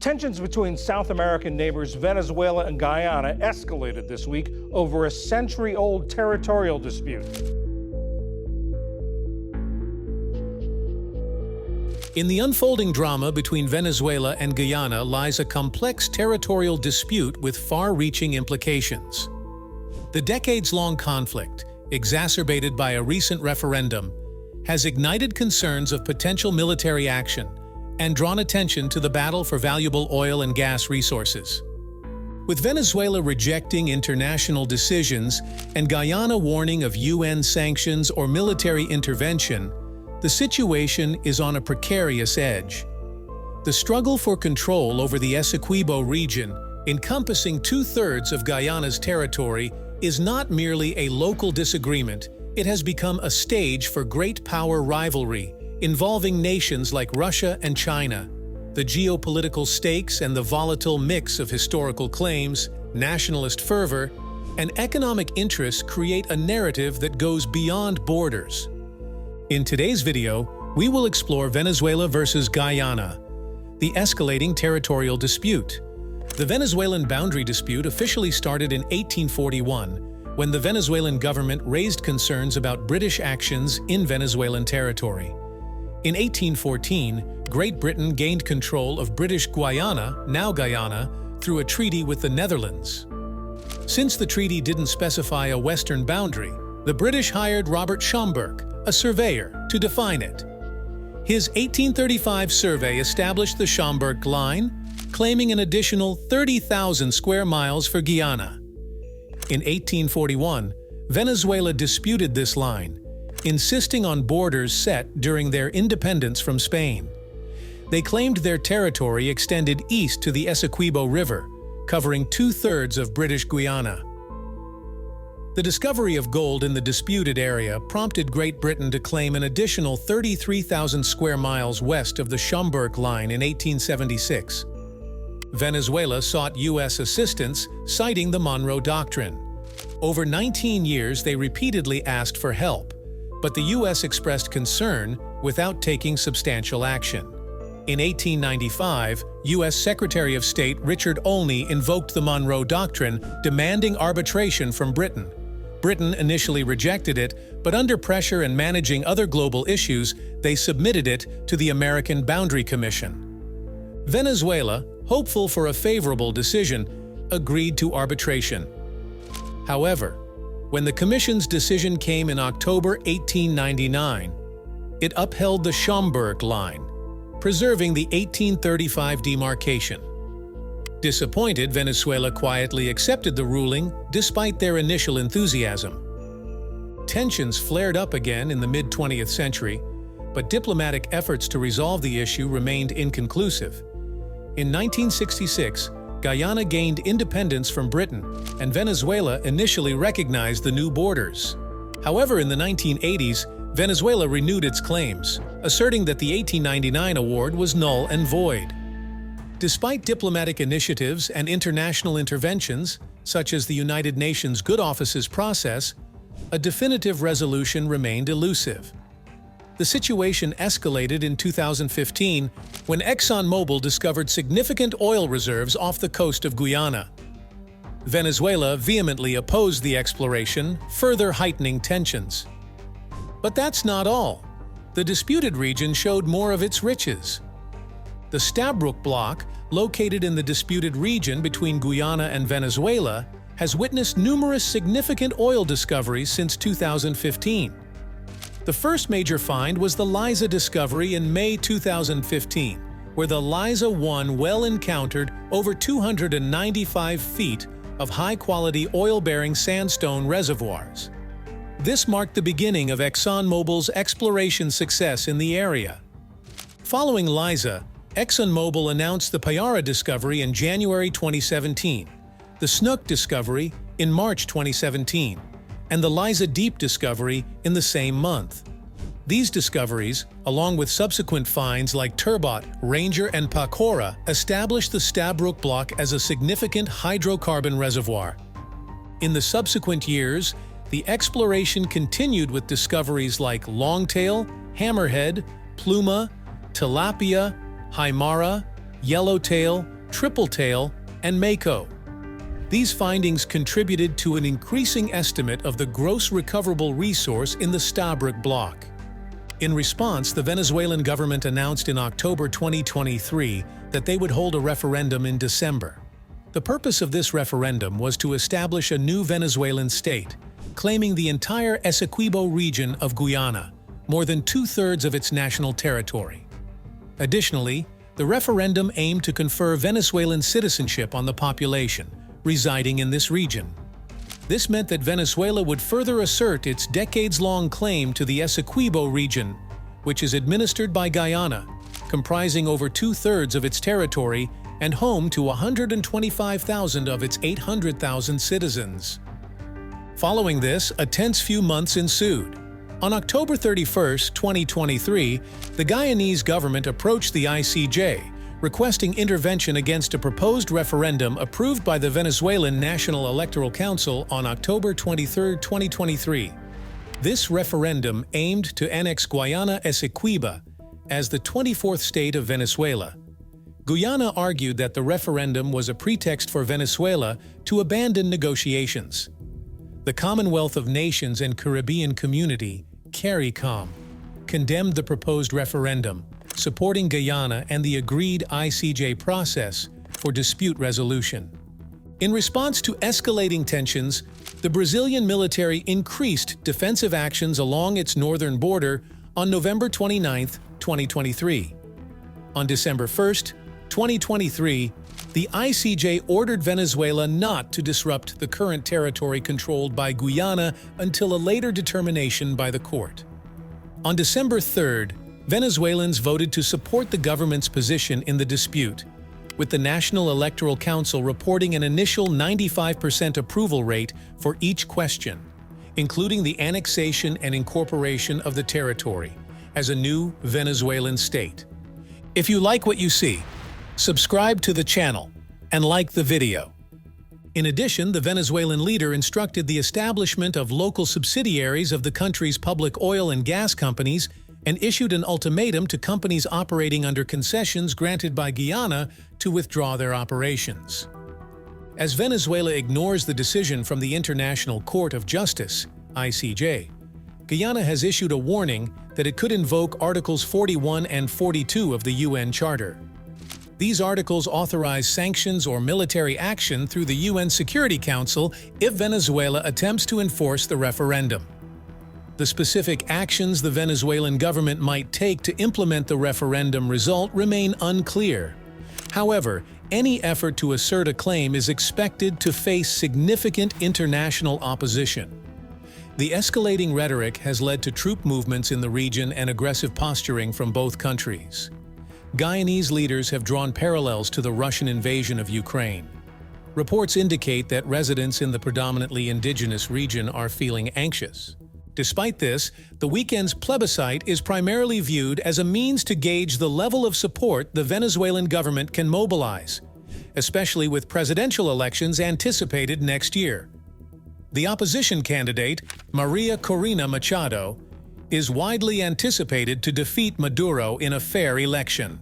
Tensions between South American neighbors Venezuela and Guyana escalated this week over a century-old territorial dispute. In the unfolding drama between Venezuela and Guyana lies a complex territorial dispute with far-reaching implications. The decades-long conflict, exacerbated by a recent referendum, has ignited concerns of potential military action and drawn attention to the battle for valuable oil and gas resources. With Venezuela rejecting international decisions and Guyana warning of UN sanctions or military intervention, the situation is on a precarious edge. The struggle for control over the Essequibo region, encompassing two-thirds of Guyana's territory, is not merely a local disagreement. It has become a stage for great power rivalry involving nations like Russia and China. The geopolitical stakes and the volatile mix of historical claims, nationalist fervor, and economic interests create a narrative that goes beyond borders. In today's video, we will explore Venezuela versus Guyana, the escalating territorial dispute. The Venezuelan boundary dispute officially started in 1841, when the Venezuelan government raised concerns about British actions in Venezuelan territory. In 1814, Great Britain gained control of British Guiana, now Guyana, through a treaty with the Netherlands. Since the treaty didn't specify a western boundary, the British hired Robert Schomburgk, a surveyor, to define it. His 1835 survey established the Schomburgk Line, claiming an additional 30,000 square miles for Guyana. In 1841, Venezuela disputed this line, insisting on borders set during their independence from Spain. They claimed their territory extended east to the Essequibo River, covering two-thirds of British Guiana. The discovery of gold in the disputed area prompted Great Britain to claim an additional 33,000 square miles west of the Schomburgk Line in 1876. Venezuela sought U.S. assistance, citing the Monroe Doctrine. Over 19 years, they repeatedly asked for help, but the U.S. expressed concern without taking substantial action. In 1895, U.S. Secretary of State Richard Olney invoked the Monroe Doctrine, demanding arbitration from Britain. Britain initially rejected it, but under pressure and managing other global issues, they submitted it to the American Boundary Commission. Venezuela, hopeful for a favorable decision, agreed to arbitration. However, when the Commission's decision came in October 1899, it upheld the Schomburgk Line, preserving the 1835 demarcation. Disappointed, Venezuela quietly accepted the ruling despite their initial enthusiasm. Tensions flared up again in the mid-20th century, but diplomatic efforts to resolve the issue remained inconclusive. In 1966, Guyana gained independence from Britain, and Venezuela initially recognized the new borders. However, in the 1980s, Venezuela renewed its claims, asserting that the 1899 award was null and void. Despite diplomatic initiatives and international interventions, such as the United Nations Good Offices process, a definitive resolution remained elusive. The situation escalated in 2015 when ExxonMobil discovered significant oil reserves off the coast of Guyana. Venezuela vehemently opposed the exploration, further heightening tensions. But that's not all. The disputed region showed more of its riches. The Stabroek Block, located in the disputed region between Guyana and Venezuela, has witnessed numerous significant oil discoveries since 2015. The first major find was the Liza discovery in May 2015, where the Liza-1 well encountered over 295 feet of high-quality oil-bearing sandstone reservoirs. This marked the beginning of ExxonMobil's exploration success in the area. Following Liza, ExxonMobil announced the Payara discovery in January 2017, the Snook discovery in March 2017, and the Liza Deep discovery in the same month. These discoveries, along with subsequent finds like Turbot, Ranger, and Pacora, established the Stabroek Block as a significant hydrocarbon reservoir. In the subsequent years, the exploration continued with discoveries like Longtail, Hammerhead, Pluma, Tilapia, Haimara, Yellowtail, Triple Tail, and Mako. These findings contributed to an increasing estimate of the gross recoverable resource in the Stabroek Block. In response, the Venezuelan government announced in October 2023 that they would hold a referendum in December. The purpose of this referendum was to establish a new Venezuelan state, claiming the entire Essequibo region of Guyana, more than two-thirds of its national territory. Additionally, the referendum aimed to confer Venezuelan citizenship on the population residing in this region. This meant that Venezuela would further assert its decades-long claim to the Essequibo region, which is administered by Guyana, comprising over two-thirds of its territory and home to 125,000 of its 800,000 citizens. Following this, a tense few months ensued. On October 31, 2023, the Guyanese government approached the ICJ, requesting intervention against a proposed referendum approved by the Venezuelan National Electoral Council on October 23, 2023. This referendum aimed to annex Guyana Essequibo as the 24th state of Venezuela. Guyana argued that the referendum was a pretext for Venezuela to abandon negotiations. The Commonwealth of Nations and Caribbean Community, CARICOM, condemned the proposed referendum, supporting Guyana and the agreed ICJ process for dispute resolution. In response to escalating tensions, the Brazilian military increased defensive actions along its northern border on November 29, 2023. On December 1, 2023, the ICJ ordered Venezuela not to disrupt the current territory controlled by Guyana until a later determination by the court. On December 3, Venezuelans voted to support the government's position in the dispute, with the National Electoral Council reporting an initial 95% approval rate for each question, including the annexation and incorporation of the territory as a new Venezuelan state. If you like what you see, subscribe to the channel and like the video. In addition, the Venezuelan leader instructed the establishment of local subsidiaries of the country's public oil and gas companies and issued an ultimatum to companies operating under concessions granted by Guyana to withdraw their operations. As Venezuela ignores the decision from the International Court of Justice, ICJ, Guyana has issued a warning that it could invoke Articles 41 and 42 of the UN Charter. These articles authorize sanctions or military action through the UN Security Council if Venezuela attempts to enforce the referendum. The specific actions the Venezuelan government might take to implement the referendum result remain unclear. However, any effort to assert a claim is expected to face significant international opposition. The escalating rhetoric has led to troop movements in the region and aggressive posturing from both countries. Guyanese leaders have drawn parallels to the Russian invasion of Ukraine. Reports indicate that residents in the predominantly indigenous region are feeling anxious. Despite this, the weekend's plebiscite is primarily viewed as a means to gauge the level of support the Venezuelan government can mobilize, especially with presidential elections anticipated next year. The opposition candidate, Maria Corina Machado, is widely anticipated to defeat Maduro in a fair election.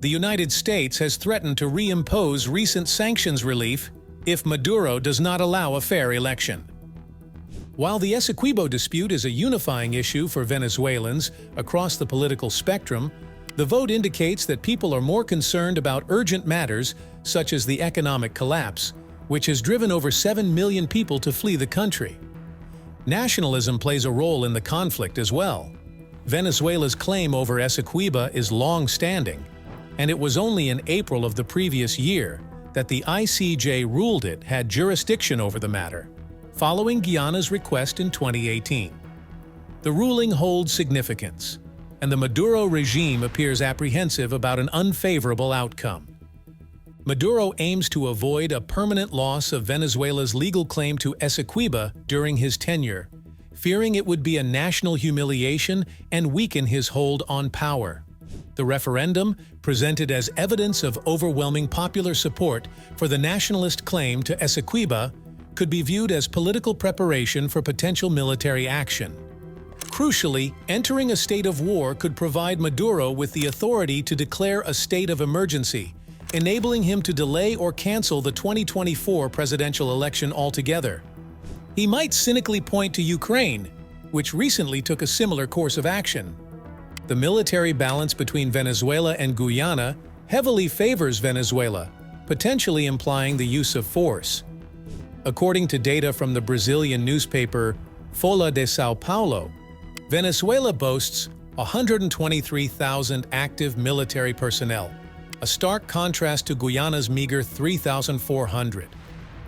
The United States has threatened to reimpose recent sanctions relief if Maduro does not allow a fair election. While the Essequibo dispute is a unifying issue for Venezuelans across the political spectrum, the vote indicates that people are more concerned about urgent matters such as the economic collapse, which has driven over 7 million people to flee the country. Nationalism plays a role in the conflict as well. Venezuela's claim over Essequibo is long-standing, and it was only in April of the previous year that the ICJ ruled it had jurisdiction over the matter, following Guyana's request in 2018. The ruling holds significance, and the Maduro regime appears apprehensive about an unfavorable outcome. Maduro aims to avoid a permanent loss of Venezuela's legal claim to Essequibo during his tenure, fearing it would be a national humiliation and weaken his hold on power. The referendum, presented as evidence of overwhelming popular support for the nationalist claim to Essequibo, could be viewed as political preparation for potential military action. Crucially, entering a state of war could provide Maduro with the authority to declare a state of emergency, enabling him to delay or cancel the 2024 presidential election altogether. He might cynically point to Ukraine, which recently took a similar course of action. The military balance between Venezuela and Guyana heavily favors Venezuela, potentially implying the use of force. According to data from the Brazilian newspaper Folha de São Paulo, Venezuela boasts 123,000 active military personnel, a stark contrast to Guyana's meager 3,400.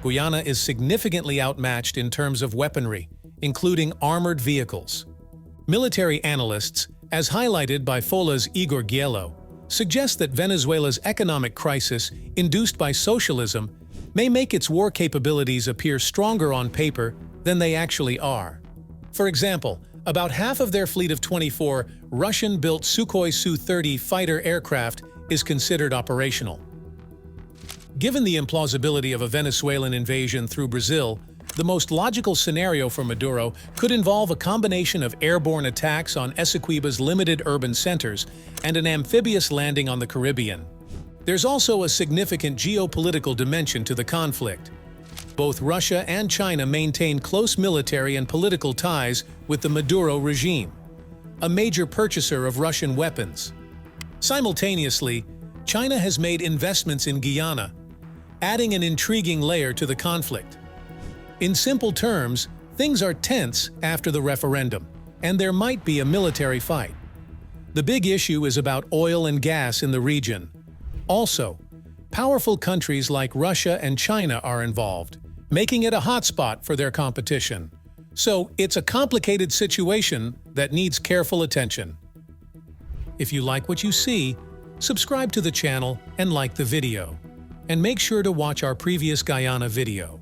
Guyana is significantly outmatched in terms of weaponry, including armored vehicles. Military analysts, as highlighted by Folha's Igor Giello, suggest that Venezuela's economic crisis, induced by socialism, may make its war capabilities appear stronger on paper than they actually are. For example, about half of their fleet of 24 Russian-built Sukhoi Su-30 fighter aircraft is considered operational. Given the implausibility of a Venezuelan invasion through Brazil, the most logical scenario for Maduro could involve a combination of airborne attacks on Essequibo's limited urban centers and an amphibious landing on the Caribbean. There's also a significant geopolitical dimension to the conflict. Both Russia and China maintain close military and political ties with the Maduro regime, a major purchaser of Russian weapons. Simultaneously, China has made investments in Guyana, adding an intriguing layer to the conflict. In simple terms, things are tense after the referendum, and there might be a military fight. The big issue is about oil and gas in the region. Also, powerful countries like Russia and China are involved, making it a hotspot for their competition. So, it's a complicated situation that needs careful attention. If you like what you see, subscribe to the channel and like the video. And make sure to watch our previous Guyana video.